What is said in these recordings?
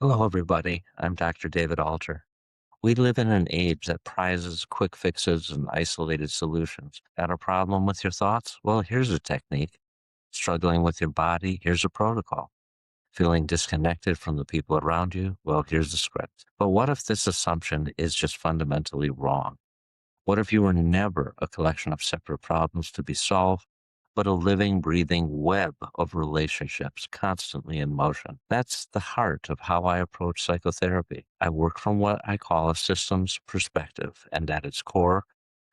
Hello, everybody. I'm Dr. David Alter. We live in an age that prizes quick fixes and isolated solutions. Got a problem with your thoughts? Well, here's a technique. Struggling with your body? Here's a protocol. Feeling disconnected from the people around you? Well, here's the script. But what if this assumption is just fundamentally wrong? What if you were never a collection of separate problems to be solved, but a living, breathing web of relationships constantly in motion? That's the heart of how I approach psychotherapy. I work from what I call a systems perspective, and at its core,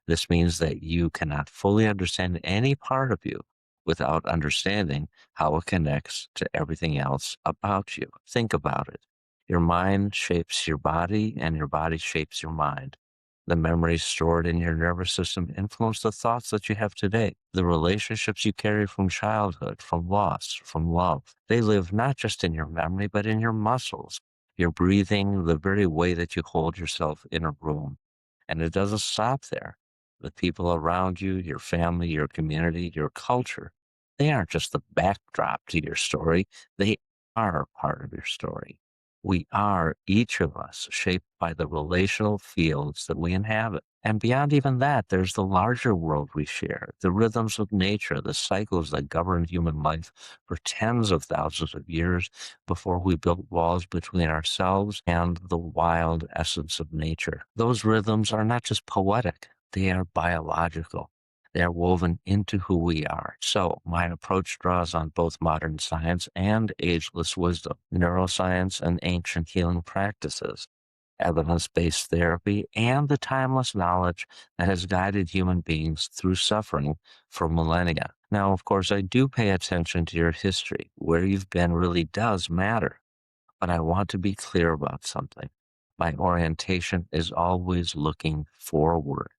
this means that you cannot fully understand any part of you without understanding how it connects to everything else about you. Think about it. Your mind shapes your body, and your body shapes your mind. The memories stored in your nervous system influence the thoughts that you have today. The relationships you carry from childhood, from loss, from love, they live not just in your memory, but in your muscles, your breathing, the very way that you hold yourself in a room. And it doesn't stop there. The people around you, your family, your community, your culture, they aren't just the backdrop to your story. They are part of your story. We are, each of us, shaped by the relational fields that we inhabit. And beyond even that, there's the larger world we share, the rhythms of nature, the cycles that govern human life for tens of thousands of years before we built walls between ourselves and the wild essence of nature. Those rhythms are not just poetic, they are biological. They are woven into who we are. So my approach draws on both modern science and ageless wisdom, neuroscience and ancient healing practices, evidence-based therapy, and the timeless knowledge that has guided human beings through suffering for millennia. Now, of course, I do pay attention to your history. Where you've been really does matter, but I want to be clear about something. My orientation is always looking forward.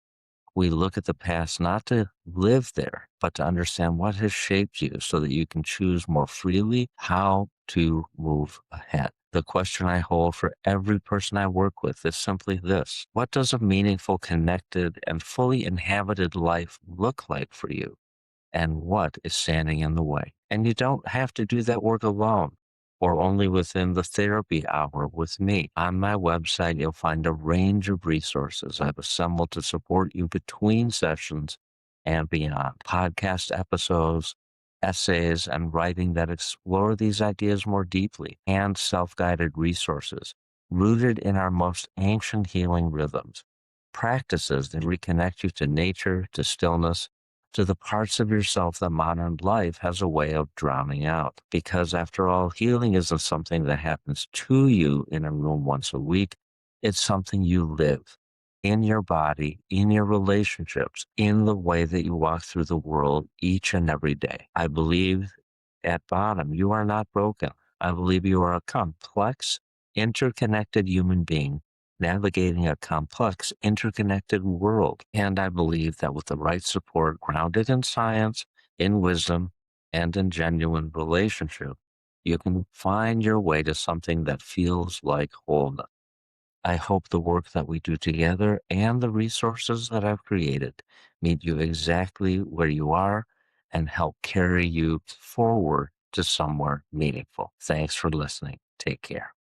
We look at the past not to live there, but to understand what has shaped you so that you can choose more freely how to move ahead. The question I hold for every person I work with is simply this: what does a meaningful, connected, and fully inhabited life look like for you? And what is standing in the way? And you don't have to do that work alone or only within the therapy hour with me. On my website, you'll find a range of resources I've assembled to support you between sessions and beyond. Podcast episodes, essays, and writing that explore these ideas more deeply, and self-guided resources rooted in our most ancient healing rhythms. Practices that reconnect you to nature, to stillness, to the parts of yourself that modern life has a way of drowning out. Because after all, healing isn't something that happens to you in a room once a week. It's something you live in your body, in your relationships, in the way that you walk through the world each and every day. I believe at bottom, you are not broken. I believe you are a complex, interconnected human being navigating a complex, interconnected world. And I believe that with the right support, grounded in science, in wisdom, and in genuine relationship, you can find your way to something that feels like wholeness. I hope the work that we do together and the resources that I've created meet you exactly where you are and help carry you forward to somewhere meaningful. Thanks for listening. Take care.